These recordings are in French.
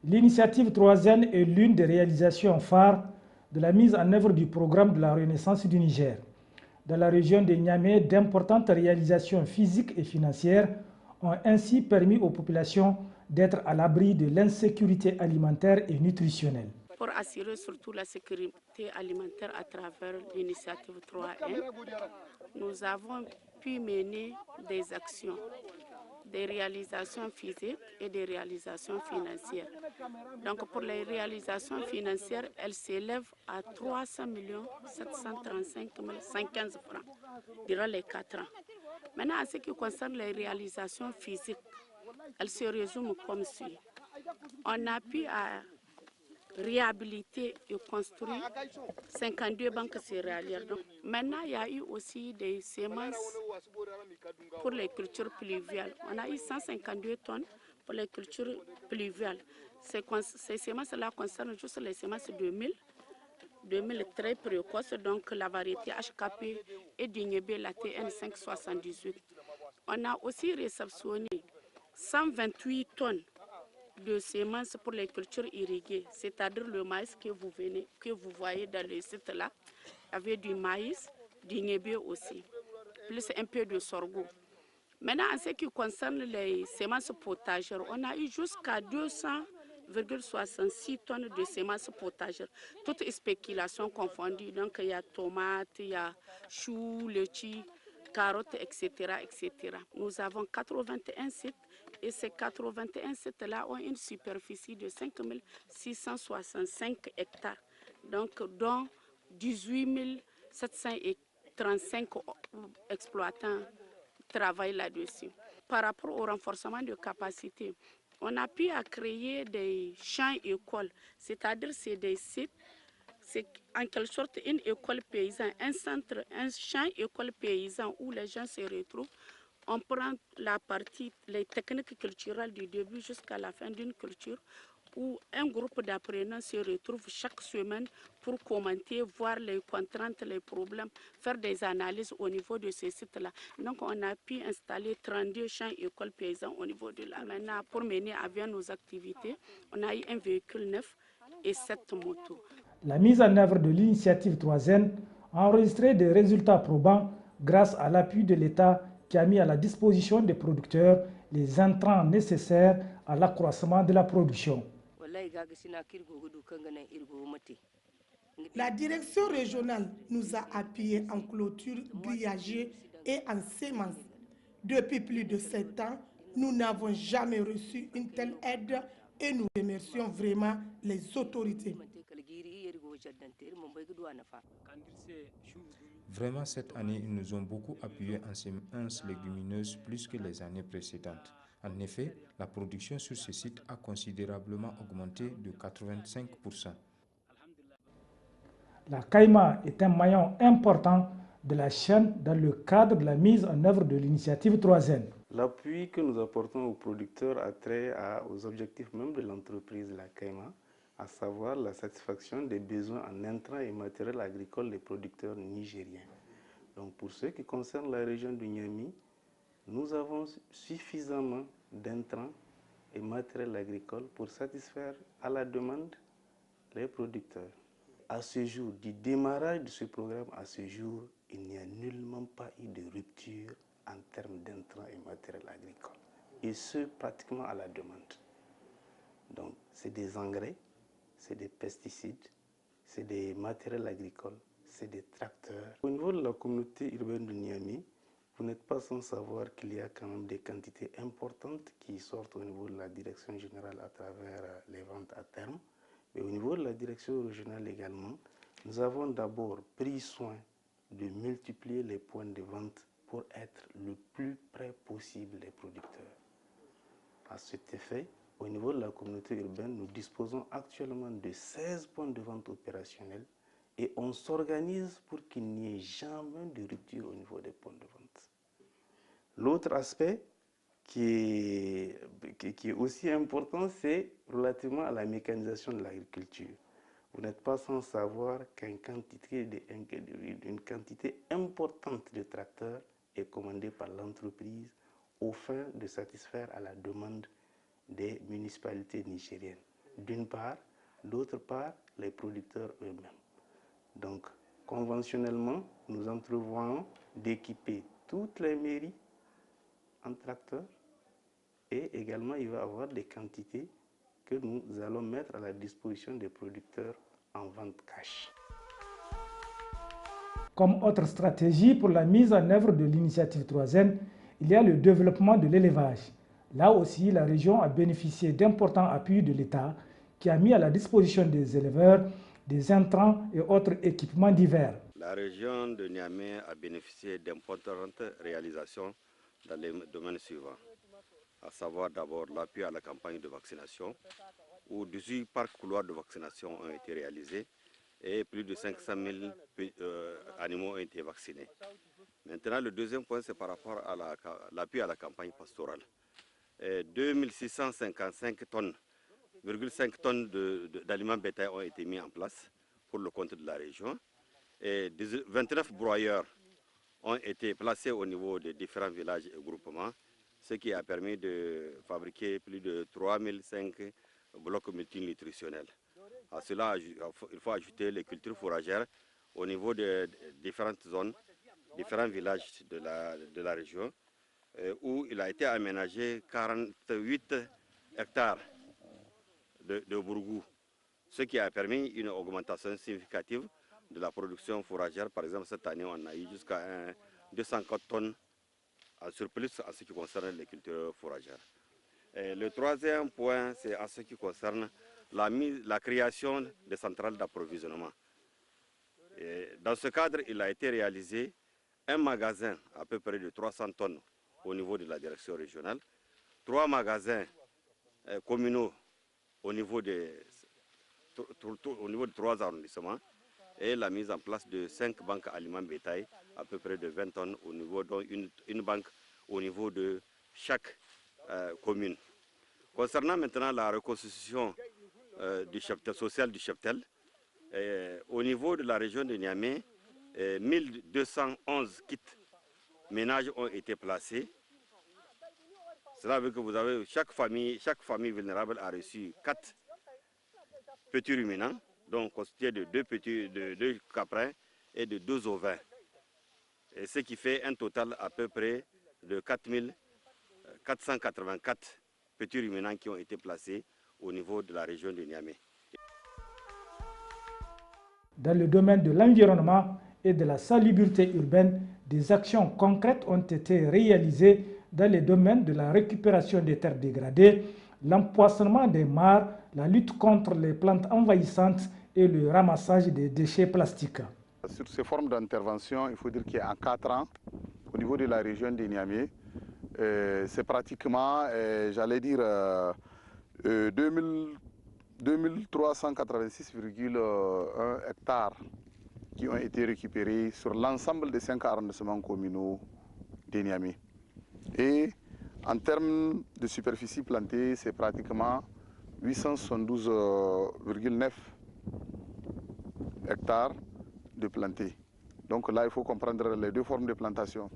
L'initiative troisième est l'une des réalisations phares de la mise en œuvre du programme de la Renaissance du Niger. Dans la région de Niamey, d'importantes réalisations physiques et financières ont ainsi permis aux populations d'être à l'abri de l'insécurité alimentaire et nutritionnelle. Pour assurer surtout la sécurité alimentaire à travers l'initiative 3N, nous avons pu mener des actions, des réalisations physiques et des réalisations financières. Donc pour les réalisations financières, elles s'élèvent à 300 735 115 francs durant les 4 ans. Maintenant, en ce qui concerne les réalisations physiques, elles se résument comme suit. On a pu réhabiliter et construire 52 banques céréalières. Donc, maintenant, il y a eu aussi des semences pour les cultures pluviales. On a eu 152 tonnes pour les cultures pluviales. Ces semences-là concernent juste les semences 2000 très précoces, donc la variété HKP et du Niébé, la TN578. On a aussi réceptionné 128 tonnes de semences pour les cultures irriguées, c'est-à-dire le maïs que vous voyez dans le site là, avec du maïs, du niébé aussi, plus un peu de sorgho. Maintenant, en ce qui concerne les semences potagères, on a eu jusqu'à 200,66 tonnes de semences potagères, toutes spéculations confondues. Donc, il y a tomates, il y a choux, litchis, carottes, etc., etc. Nous avons 81 sites et ces 81 sites-là ont une superficie de 5 665 hectares, donc dont 18 735 exploitants travaillent là-dessus. Par rapport au renforcement de capacité, on a pu créer des champs-écoles, c'est-à-dire c'est des sites, c'est en quelque sorte une école paysanne, un centre, un champ-école paysan où les gens se retrouvent. On prend la partie, les techniques culturelles du début jusqu'à la fin d'une culture, où un groupe d'apprenants se retrouve chaque semaine pour commenter, voir les contraintes, les problèmes, faire des analyses au niveau de ces sites-là. Donc, on a pu installer 32 champs écoles paysans au niveau de là. Maintenant, pour mener à bien nos activités, on a eu un véhicule neuf et 7 motos. La mise en œuvre de l'initiative 3N a enregistré des résultats probants grâce à l'appui de l'État qui a mis à la disposition des producteurs les intrants nécessaires à l'accroissement de la production. La direction régionale nous a appuyés en clôture grillagée et en sémence. Depuis plus de 7 ans, nous n'avons jamais reçu une telle aide et nous remercions vraiment les autorités. Vraiment, cette année, ils nous ont beaucoup appuyé en semences légumineuses plus que les années précédentes. En effet, la production sur ce site a considérablement augmenté de 85%. La caïma est un maillon important de la chaîne dans le cadre de la mise en œuvre de l'initiative 3N. L'appui que nous apportons aux producteurs a trait aux objectifs même de l'entreprise La Caïma, à savoir la satisfaction des besoins en intrants et matériel agricole des producteurs nigériens. Donc pour ce qui concerne la région du Niamey, nous avons suffisamment d'intrants et matériel agricole pour satisfaire à la demande les producteurs. À ce jour, du démarrage de ce programme à ce jour, il n'y a nullement pas eu de rupture en termes d'intrants et matériel agricole. Et ce, pratiquement à la demande. Donc, c'est des engrais, c'est des pesticides, c'est des matériels agricoles, c'est des tracteurs. Au niveau de la communauté urbaine de Niamey, vous n'êtes pas sans savoir qu'il y a quand même des quantités importantes qui sortent au niveau de la direction générale à travers les ventes à terme. Mais au niveau de la direction régionale également, nous avons d'abord pris soin de multiplier les points de vente pour être le plus près possible des producteurs. À cet effet, au niveau de la communauté urbaine, nous disposons actuellement de 16 points de vente opérationnels et on s'organise pour qu'il n'y ait jamais de rupture au niveau des points de vente. L'autre aspect qui est aussi important, c'est relativement à la mécanisation de l'agriculture. Vous n'êtes pas sans savoir qu'une quantité importante de tracteurs est commandée par l'entreprise au fin de satisfaire à la demande des municipalités nigériennes. d'une part, d'autre part, les producteurs eux-mêmes. Donc, conventionnellement, nous entrevoyons d'équiper toutes les mairies en tracteurs et également il va y avoir des quantités que nous allons mettre à la disposition des producteurs en vente cash. Comme autre stratégie pour la mise en œuvre de l'initiative 3N, il y a le développement de l'élevage. Là aussi, la région a bénéficié d'importants appuis de l'État qui a mis à la disposition des éleveurs des intrants et autres équipements divers. La région de Niamey a bénéficié d'importantes réalisations dans les domaines suivants, à savoir d'abord l'appui à la campagne de vaccination, où 18 parcs couloirs de vaccination ont été réalisés et plus de 500 000 animaux ont été vaccinés. Maintenant, le deuxième point, c'est par rapport à l'appui à la campagne pastorale. 2655 tonnes, 5 tonnes d'aliments bétail ont été mis en place pour le compte de la région. Et 29 broyeurs ont été placés au niveau des différents villages et groupements, ce qui a permis de fabriquer plus de 3005 blocs multinutritionnels. À cela, il faut ajouter les cultures fourragères au niveau de différentes zones, différents villages de la région, où il a été aménagé 48 hectares de bourgous, ce qui a permis une augmentation significative de la production fourragère. Par exemple, cette année, on a eu jusqu'à 250 tonnes en surplus en ce qui concerne les cultures fourragères. Et le troisième point, c'est en ce qui concerne la création des centrales d'approvisionnement. Dans ce cadre, il a été réalisé un magasin à peu près de 300 tonnes au niveau de la direction régionale, 3 magasins communaux au niveau de 3 arrondissements et la mise en place de 5 banques aliments bétail à peu près de 20 tonnes au niveau, dont une banque au niveau de chaque commune. Concernant maintenant la reconstitution du cheptel social du cheptel, au niveau de la région de Niamey, 1211 kits ménages ont été placés. Cela veut dire que vous avez chaque famille vulnérable a reçu 4 petits ruminants, donc constitués de 2 caprins et de 2 ovins. Et ce qui fait un total à peu près de 4484 petits ruminants qui ont été placés au niveau de la région de Niamey. Dans le domaine de l'environnement et de la salubrité urbaine, des actions concrètes ont été réalisées dans les domaines de la récupération des terres dégradées, l'empoisonnement des mares, la lutte contre les plantes envahissantes et le ramassage des déchets plastiques. Sur ces formes d'intervention, il faut dire qu'en 4 ans, au niveau de la région de Niamey, c'est pratiquement, j'allais dire, 2386,1 hectares qui ont été récupérés sur l'ensemble des 5 arrondissements communaux de Niamey. Et en termes de superficie plantée, c'est pratiquement 872,9 hectares de plantés. Donc là, il faut comprendre les 2 formes de plantation.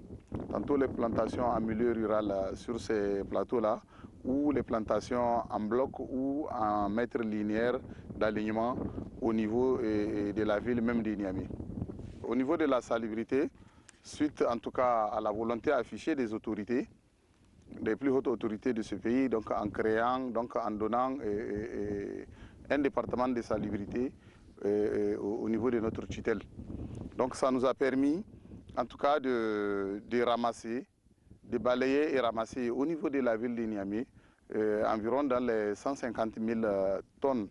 Tantôt les plantations en milieu rural sur ces plateaux-là, ou les plantations en bloc ou en mètres linéaires d'alignement au niveau de la ville même de Niamey. Au niveau de la salubrité, suite en tout cas à la volonté affichée des autorités, des plus hautes autorités de ce pays, donc en créant, donc en donnant un département de salubrité au niveau de notre tutelle. Donc ça nous a permis en tout cas de ramasser, de balayer et ramasser au niveau de la ville de Niamey environ dans les 150 000 tonnes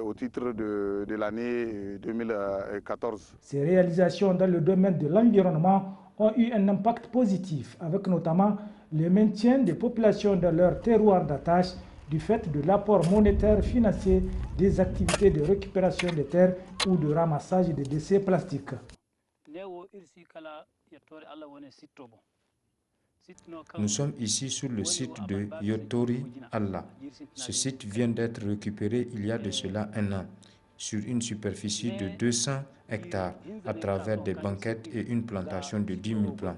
au titre de l'année 2014. Ces réalisations dans le domaine de l'environnement ont eu un impact positif, avec notamment le maintien des populations dans leur terroir d'attache du fait de l'apport monétaire financier des activités de récupération des terres ou de ramassage des déchets plastiques. Nous sommes ici sur le site de Yotori Allah. Ce site vient d'être récupéré il y a de cela 1 an, sur une superficie de 200 hectares, à travers des banquettes et une plantation de 10 000 plants.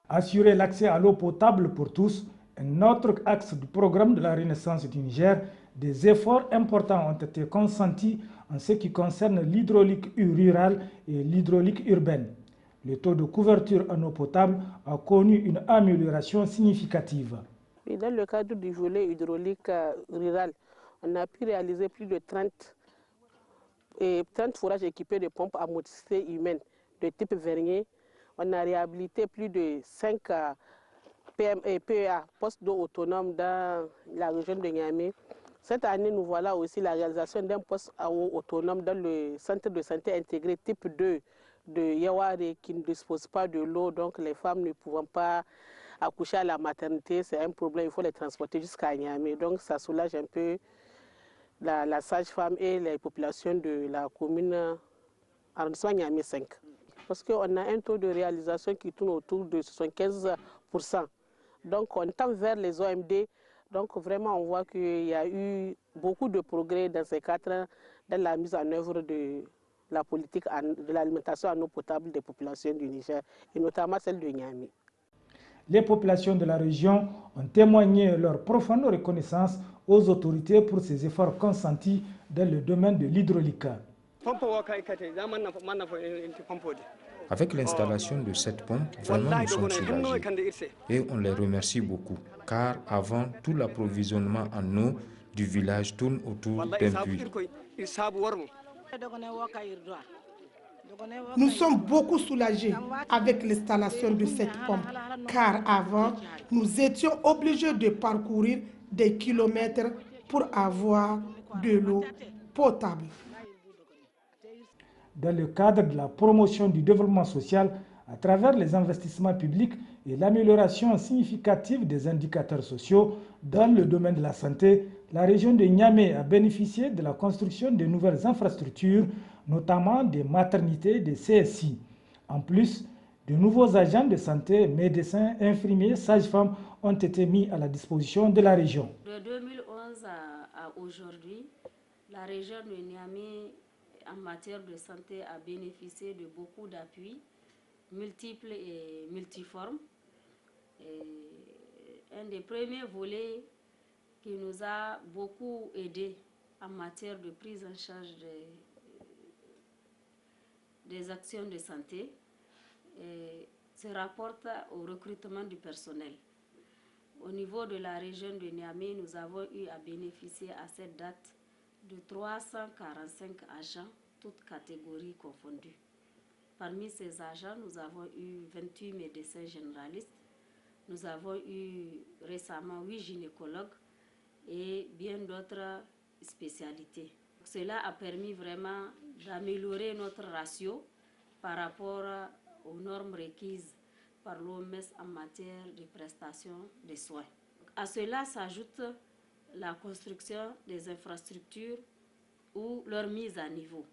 Assurer l'accès à l'eau potable pour tous, un autre axe du programme de la Renaissance du Niger, des efforts importants ont été consentis en ce qui concerne l'hydraulique rurale et l'hydraulique urbaine. Le taux de couverture en eau potable a connu une amélioration significative. Et dans le cadre du volet hydraulique rural, on a pu réaliser plus de 30 forages équipés de pompes à motricité humaine de type Vernier. On a réhabilité plus de 5 PEA, postes d'eau autonomes dans la région de Niamey. Cette année, nous voilà aussi la réalisation d'un poste à eau autonome dans le centre de santé intégré type 2 de Yaware qui ne dispose pas de l'eau, donc les femmes ne pouvant pas accoucher à la maternité, c'est un problème, il faut les transporter jusqu'à Niamey. Donc ça soulage un peu la sage-femme et les populations de la commune arrondissement Niamey 5. Parce qu'on a un taux de réalisation qui tourne autour de 75%. Donc on tend vers les OMD. Donc vraiment on voit qu'il y a eu beaucoup de progrès dans ces 4 ans dans la mise en œuvre de la politique de l'alimentation en eau potable des populations du Niger et notamment celle de Niamey. Les populations de la région ont témoigné leur profonde reconnaissance aux autorités pour ces efforts consentis dans le domaine de l'hydraulique. Avec l'installation de cette pompe, vraiment nous sommes soulagés et on les remercie beaucoup, car avant, tout l'approvisionnement en eau du village tourne autour d'un puits. Nous sommes beaucoup soulagés avec l'installation de cette pompe, car avant, nous étions obligés de parcourir des kilomètres pour avoir de l'eau potable. Dans le cadre de la promotion du développement social à travers les investissements publics et l'amélioration significative des indicateurs sociaux dans le domaine de la santé, la région de Niamey a bénéficié de la construction de nouvelles infrastructures, notamment des maternités des CSI. En plus, de nouveaux agents de santé, médecins, infirmiers, sages-femmes ont été mis à la disposition de la région. De 2011 à aujourd'hui, la région de Niamey en matière de santé a bénéficié de beaucoup d'appuis multiples et multiformes. Et un des premiers volets qui nous a beaucoup aidé en matière de prise en charge des actions de santé se rapporte au recrutement du personnel. Au niveau de la région de Niamey, nous avons eu à bénéficier à cette date de 345 agents, toutes catégories confondues. Parmi ces agents, nous avons eu 28 médecins généralistes, nous avons eu récemment 8 gynécologues et bien d'autres spécialités. Cela a permis vraiment d'améliorer notre ratio par rapport aux normes requises par l'OMS en matière de prestations de soins. À cela s'ajoute la construction des infrastructures ou leur mise à niveau.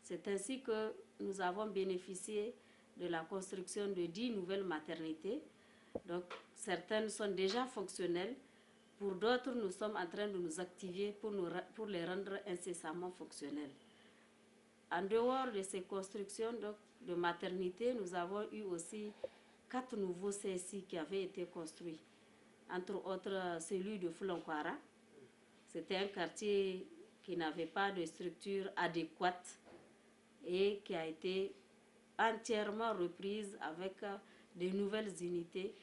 C'est ainsi que nous avons bénéficié de la construction de 10 nouvelles maternités. Donc, certaines sont déjà fonctionnelles. Pour d'autres, nous sommes en train de nous activer pour les rendre incessamment fonctionnelles. En dehors de ces constructions de maternités, nous avons eu aussi 4 nouveaux CSI qui avaient été construits. Entre autres, celui de Foulonkwara. C'était un quartier qui n'avait pas de structure adéquate et qui a été entièrement reprise avec de nouvelles unités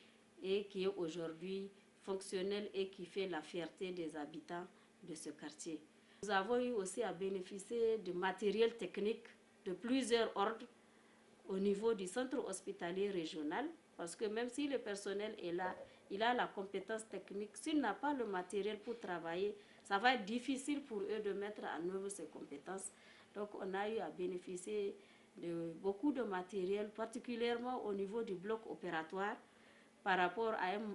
et qui est aujourd'hui fonctionnel et qui fait la fierté des habitants de ce quartier. Nous avons eu aussi à bénéficier de matériel technique de plusieurs ordres au niveau du centre hospitalier régional, parce que même si le personnel est là, il a la compétence technique. S'il n'a pas le matériel pour travailler, ça va être difficile pour eux de mettre en œuvre ces compétences. Donc on a eu à bénéficier de beaucoup de matériel, particulièrement au niveau du bloc opératoire, par rapport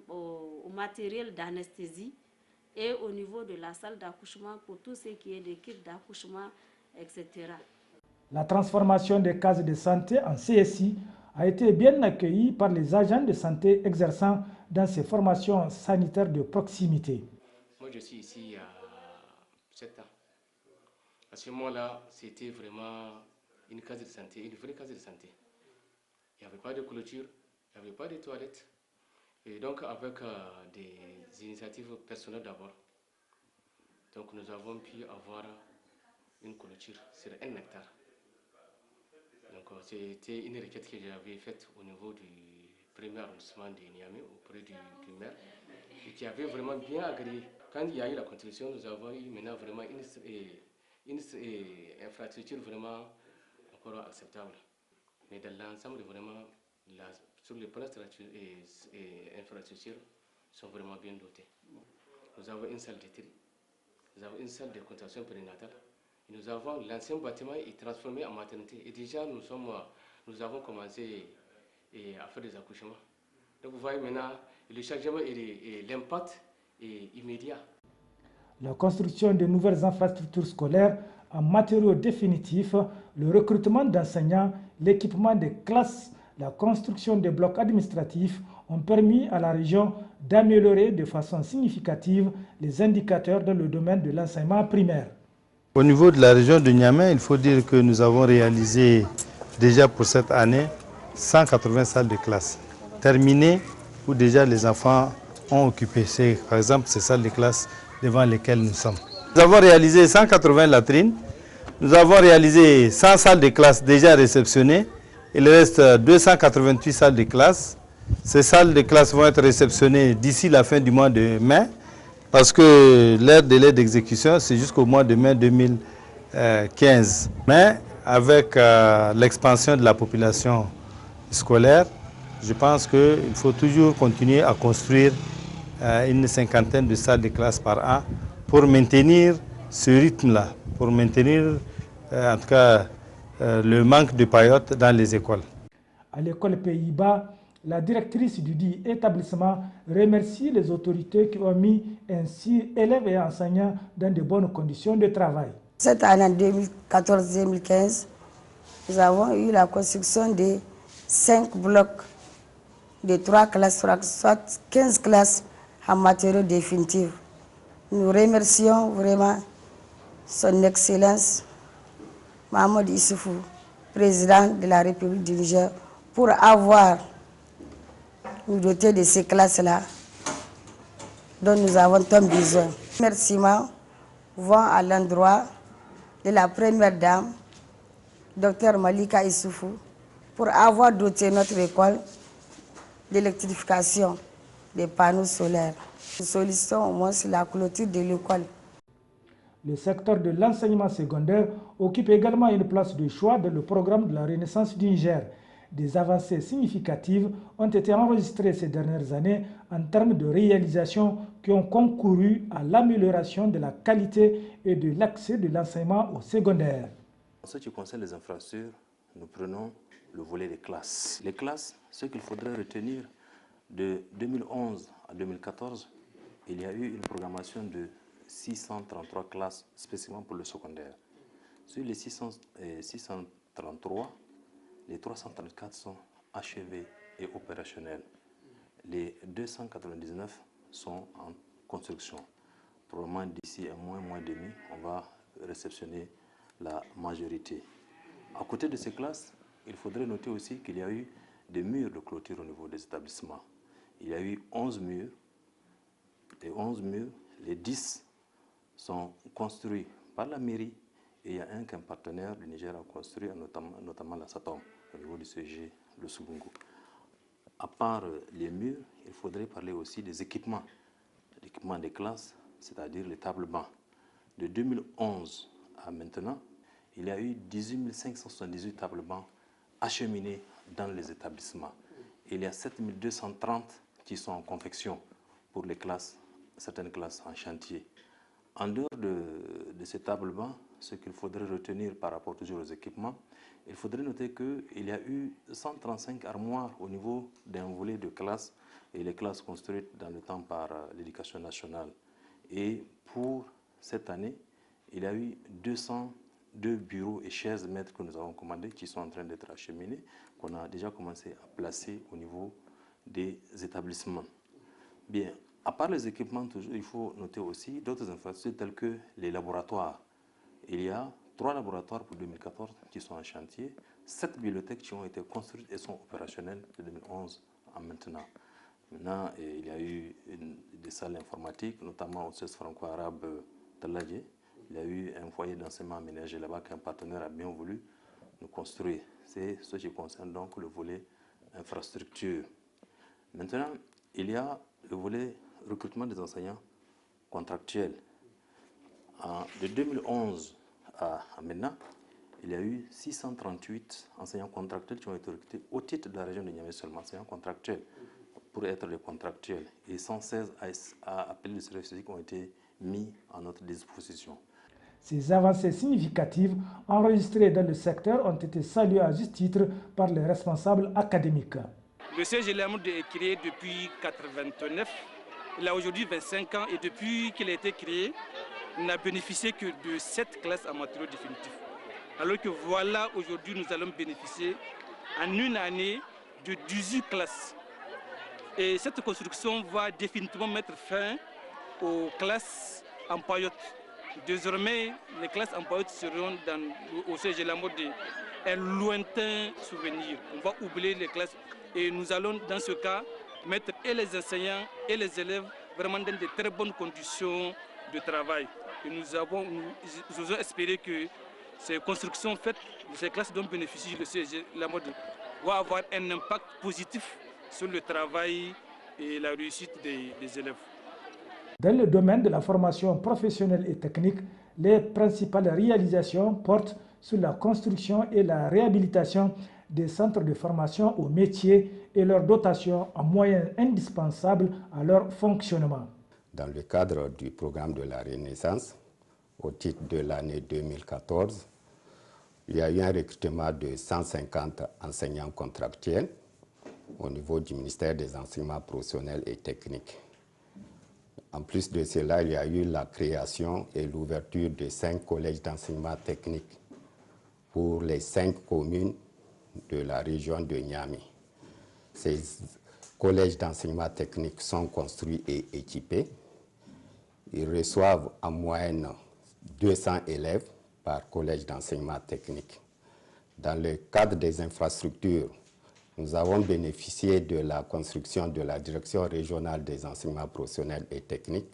au matériel d'anesthésie et au niveau de la salle d'accouchement pour tout ce qui est des kits d'accouchement, etc. La transformation des cases de santé en CSI a été bien accueillie par les agents de santé exerçant dans ces formations sanitaires de proximité. Moi, je suis ici il y a 7 ans. À ce moment-là, c'était vraiment une case de santé, une vraie case de santé. Il n'y avait pas de clôture, il Il n'y avait pas de toilettes. Et donc avec des initiatives personnelles d'abord, donc nous avons pu avoir une clôture sur 1 hectare. Donc c'était une requête que j'avais faite au niveau du premier arrondissement de Niamey auprès du maire et qui avait vraiment bien agréé. Quand il y a eu la construction, nous avons eu maintenant vraiment une infrastructure vraiment encore acceptable. Mais dans l'ensemble, vraiment, sur les plans et infrastructures sont vraiment bien dotés. Nous avons une salle de tri, nous avons une salle de consultation prénatale. Nous avons l'ancien bâtiment est transformé en maternité et déjà nous avons commencé à faire des accouchements. Donc vous voyez maintenant le changement et l'impact est immédiat. La construction de nouvelles infrastructures scolaires en matériaux définitifs, le recrutement d'enseignants, l'équipement des classes, la construction des blocs administratifs ont permis à la région d'améliorer de façon significative les indicateurs dans le domaine de l'enseignement primaire. Au niveau de la région de Niamey, il faut dire que nous avons réalisé déjà pour cette année 180 salles de classe terminées où déjà les enfants ont occupé. Par exemple, ces salles de classe devant lesquelles nous sommes. Nous avons réalisé 180 latrines, nous avons réalisé 100 salles de classe déjà réceptionnées. Il reste 288 salles de classe. Ces salles de classe vont être réceptionnées d'ici la fin du mois de mai. Parce que leur délai d'exécution, c'est jusqu'au mois de mai 2015. Mais avec l'expansion de la population scolaire, je pense qu'il faut toujours continuer à construire une cinquantaine de salles de classe par an pour maintenir ce rythme-là, pour maintenir en tout cas le manque de paillotes dans les écoles. À l'école Pays-Bas, la directrice du dit établissement remercie les autorités qui ont mis ainsi élèves et enseignants dans de bonnes conditions de travail. Cette année 2014-2015, nous avons eu la construction de 5 blocs de 3 classes, soit 15 classes en matériaux définitifs. Nous remercions vraiment son Excellence Mahamadou Issoufou, président de la République du Niger, pour avoir nous doter de ces classes-là dont nous avons tant besoin. Remerciements vont à l'endroit de la première dame, Dr Malika Issoufou, pour avoir doté notre école d'électrification des panneaux solaires. Nous sollicitons au moins la clôture de l'école. Le secteur de l'enseignement secondaire occupe également une place de choix dans le programme de la Renaissance du Niger. Des avancées significatives ont été enregistrées ces dernières années en termes de réalisation qui ont concouru à l'amélioration de la qualité et de l'accès de l'enseignement au secondaire. En ce qui concerne les infrastructures, nous prenons le volet des classes. Les classes, ce qu'il faudrait retenir, de 2011 à 2014, il y a eu une programmation de 633 classes spécifiquement pour le secondaire. Sur les 633, les 334 sont achevés et opérationnels. Les 299 sont en construction. Probablement d'ici un mois et demi, on va réceptionner la majorité. À côté de ces classes, il faudrait noter aussi qu'il y a eu des murs de clôture au niveau des établissements. Il y a eu 11 murs. Les 11 murs, les 10 sont construits par la mairie et il y a un qu'un partenaire du Niger a construit, notamment la SATOM, au niveau du CG, le Sougoungou. À part les murs, il faudrait parler aussi des équipements. L'équipement des classes, c'est-à-dire les tables bancs. De 2011 à maintenant, il y a eu 18 578 tables bancs acheminés dans les établissements. Il y a 7 230 qui sont en confection pour les classes, certaines classes en chantier. En dehors de ces tables bancs, ce qu'il faudrait retenir par rapport toujours aux équipements, il faudrait noter qu'il y a eu 135 armoires au niveau d'un volet de classes et les classes construites dans le temps par l'éducation nationale. Et pour cette année, il y a eu 202 bureaux et chaises maîtres que nous avons commandés qui sont en train d'être acheminés, qu'on a déjà commencé à placer au niveau des établissements. Bien, à part les équipements, il faut noter aussi d'autres infrastructures telles que les laboratoires. Il y a 3 laboratoires pour 2014 qui sont en chantier, 7 bibliothèques qui ont été construites et sont opérationnelles de 2011 en maintenant. Maintenant, il y a eu des salles informatiques, notamment au CES franco-arabe d'Aladji. Il y a eu un foyer d'enseignement aménagé là-bas qu'un partenaire a bien voulu nous construire. C'est ce qui concerne donc le volet infrastructure. Maintenant, il y a le volet recrutement des enseignants contractuels. De 2011 à maintenant, il y a eu 638 enseignants contractuels qui ont été recrutés au titre de la région de Niamey seulement, enseignants contractuels, pour être des contractuels. Et 116 appels de service civique ont été mis à notre disposition. Ces avancées significatives enregistrées dans le secteur ont été saluées à juste titre par les responsables académiques. Le CEG Lamoud est créé depuis 1989. Il a aujourd'hui 25 ans et depuis qu'il a été créé, il n'a bénéficié que de 7 classes en matériaux définitifs. Alors que voilà, aujourd'hui, nous allons bénéficier en une année de 18 classes. Et cette construction va définitivement mettre fin aux classes en paillotte. Désormais, les classes en paillotte seront au CEG Lamoud un lointain souvenir. On va oublier les classes et nous allons dans ce cas mettre et les enseignants et les élèves vraiment dans de très bonnes conditions de travail. Et nous osons espérer que ces constructions faites, ces classes dont bénéficie le CEG Lamoud, vont avoir un impact positif sur le travail et la réussite des élèves. Dans le domaine de la formation professionnelle et technique, les principales réalisations portent sur la construction et la réhabilitation des centres de formation aux métiers et leur dotation en moyens indispensables à leur fonctionnement. Dans le cadre du programme de la Renaissance, au titre de l'année 2014, il y a eu un recrutement de 150 enseignants contractuels au niveau du ministère des Enseignements professionnels et techniques. En plus de cela, il y a eu la création et l'ouverture de 5 collèges d'enseignement technique pour les 5 communes de la région de Niamey. Ces collèges d'enseignement technique sont construits et équipés. Ils reçoivent en moyenne 200 élèves par collège d'enseignement technique. Dans le cadre des infrastructures, nous avons bénéficié de la construction de la Direction régionale des enseignements professionnels et techniques,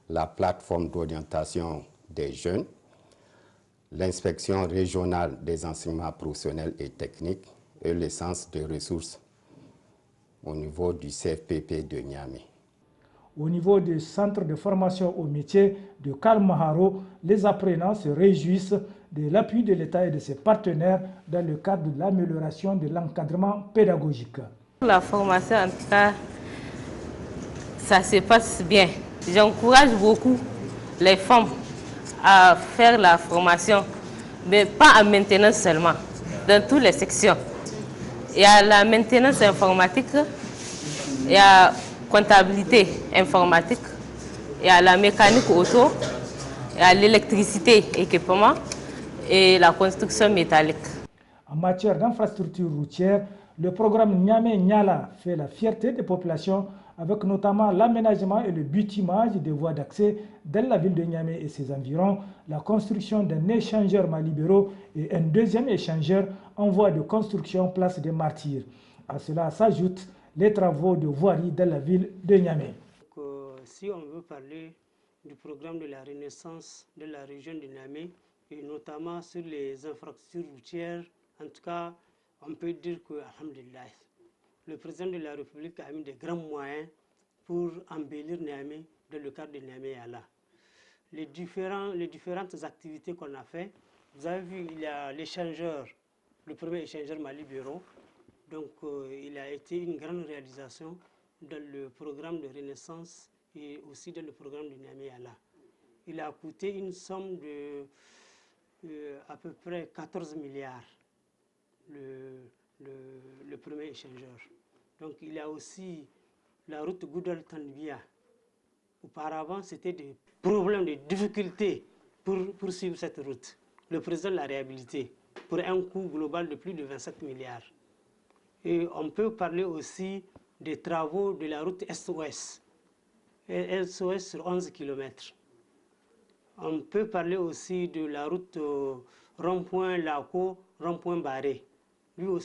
la plateforme d'orientation des jeunes, l'inspection régionale des enseignements professionnels et techniques et le centre de ressources au niveau du CFPP de Niamey. Au niveau du centre de formation au métier de Kalmaharo, les apprenants se réjouissent de l'appui de l'État et de ses partenaires dans le cadre de l'amélioration de l'encadrement pédagogique. La formation, en tout cas, ça se passe bien. J'encourage beaucoup les femmes à faire la formation, mais pas en maintenance seulement, dans toutes les sections. Il y a la maintenance informatique, il y a comptabilité informatique, il y a la mécanique auto, il y a l'électricité, équipement et la construction métallique. En matière d'infrastructures routières, le programme Niamey-Niala fait la fierté des populations avec notamment l'aménagement et le bitumage des voies d'accès dans la ville de Niamey et ses environs, la construction d'un échangeur malibéraux et un deuxième échangeur en voie de construction place des Martyrs. À cela s'ajoutent les travaux de voirie dans la ville de Niamey. Si on veut parler du programme de la Renaissance de la région de Niamey, et notamment sur les infrastructures routières, en tout cas, on peut dire que, alhamdulillah, le président de la République a mis de grands moyens pour embellir Niamey dans le cadre de Niamey-Niala. Les différentes activités qu'on a faites, vous avez vu, il y a l'échangeur, le premier échangeur Mali-Bureau. Donc, il a été une grande réalisation dans le programme de Renaissance et aussi dans le programme de Niamey-Niala. Il a coûté une somme de à peu près 14 milliards, le premier échangeur. Donc, il y a aussi la route Goudal-Tanbia. Auparavant, c'était des problèmes, des difficultés pour suivre cette route. Le président l'a réhabilité pour un coût global de plus de 27 milliards. Et on peut parler aussi des travaux de la route Est-Ouest. Est-Ouest sur 11 km. On peut parler aussi de la route rond-point Laco, rond-point Barré.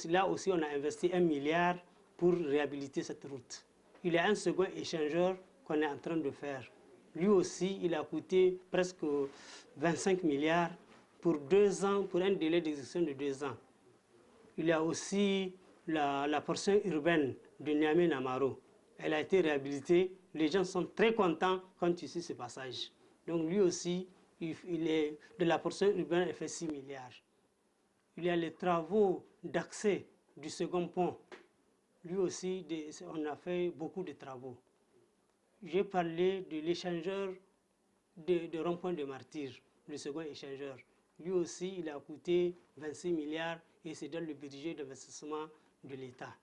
Là aussi, on a investi 1 milliard pour réhabiliter cette route. Il y a un second échangeur qu'on est en train de faire. Lui aussi, il a coûté presque 25 milliards pour 2 ans, pour un délai d'exécution de 2 ans. Il y a aussi la portion urbaine de Niamey-Namaro. Elle a été réhabilitée. Les gens sont très contents quand ils suivent ce passage. Donc lui aussi, il est de la portion urbaine, elle fait 6 milliards. Il y a les travaux d'accès du second pont. Lui aussi, on a fait beaucoup de travaux. J'ai parlé de l'échangeur de rond-point de Martyrs, le second échangeur. Lui aussi, il a coûté 26 milliards et c'est dans le budget d'investissement de l'État.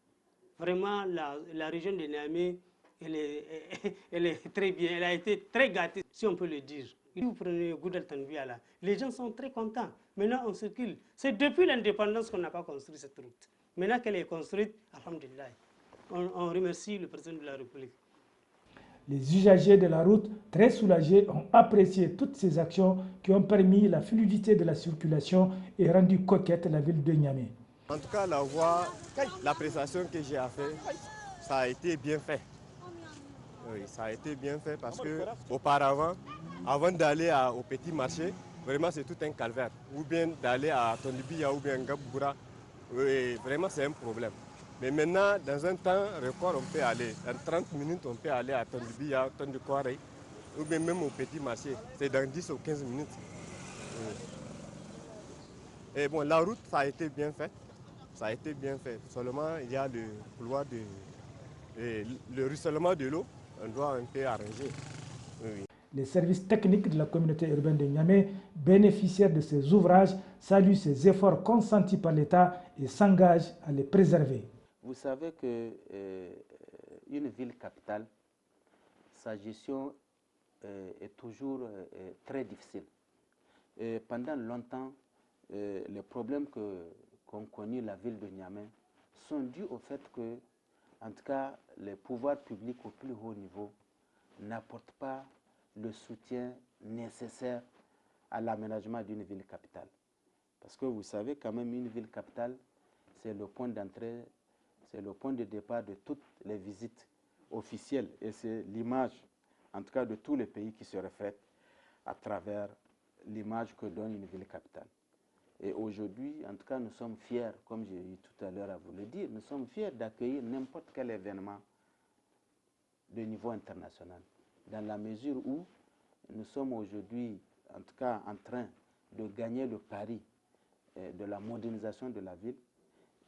Vraiment, la région de Niamey, elle est très bien, elle a été très gâtée, si on peut le dire. Vous prenez Goudal Tanguia là, les gens sont très contents. Maintenant, on circule. C'est depuis l'indépendance qu'on n'a pas construit cette route. Maintenant qu'elle est construite, alhamdulillah, on remercie le président de la République. Les usagers de la route, très soulagés, ont apprécié toutes ces actions qui ont permis la fluidité de la circulation et rendu coquette la ville de Niamey. En tout cas, la voie, l'appréciation que j'ai faite, ça a été bien fait. Oui, ça a été bien fait parce que auparavant, avant d'aller au petit marché, vraiment c'est tout un calvaire. Ou bien d'aller à Tondibia ou bien Ngaboura, oui, vraiment c'est un problème. Mais maintenant, dans un temps record, on peut aller. En 30 minutes, on peut aller à Tondibia, Tondikouare, ou bien même au petit marché. C'est dans 10 ou 15 minutes. Oui. Et bon, la route, ça a été bien fait. Ça a été bien fait. Seulement, il y a le couloir le ruissellement de l'eau, on doit un peu arranger. Oui. Les services techniques de la communauté urbaine de Niamey, bénéficiaires de ces ouvrages, saluent ces efforts consentis par l'État et s'engagent à les préserver. Vous savez qu'une ville capitale, sa gestion est toujours très difficile. Et pendant longtemps, les problèmes qu'ont connus la ville de Niamey sont dus au fait que, en tout cas, les pouvoirs publics au plus haut niveau n'apportent pas le soutien nécessaire à l'aménagement d'une ville capitale. Parce que vous savez quand même, une ville capitale, c'est le point d'entrée, c'est le point de départ de toutes les visites officielles. Et c'est l'image, en tout cas de tous les pays qui se reflètent à travers l'image que donne une ville capitale. Et aujourd'hui, en tout cas, nous sommes fiers, comme j'ai eu tout à l'heure à vous le dire, nous sommes fiers d'accueillir n'importe quel événement de niveau international, dans la mesure où nous sommes aujourd'hui, en tout cas, en train de gagner le pari de la modernisation de la ville.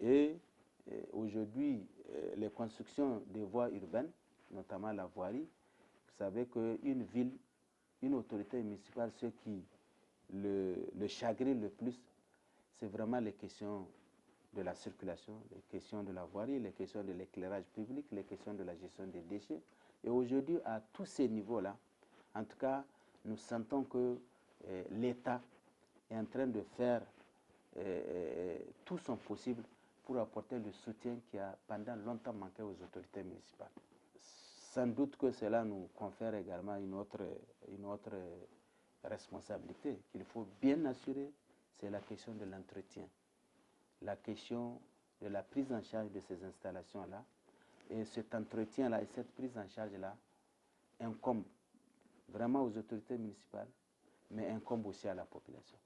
Et aujourd'hui, les constructions des voies urbaines, notamment la voirie, vous savez qu'une ville, une autorité municipale, ce qui le chagrine le plus, c'est vraiment les questions de la circulation, les questions de la voirie, les questions de l'éclairage public, les questions de la gestion des déchets. Et aujourd'hui, à tous ces niveaux-là, en tout cas, nous sentons que l'État est en train de faire tout son possible pour apporter le soutien qui a pendant longtemps manqué aux autorités municipales. Sans doute que cela nous confère également une autre responsabilité qu'il faut bien assurer, c'est la question de l'entretien, la question de la prise en charge de ces installations-là. Et cet entretien-là et cette prise en charge-là incombe vraiment aux autorités municipales, mais incombe aussi à la population.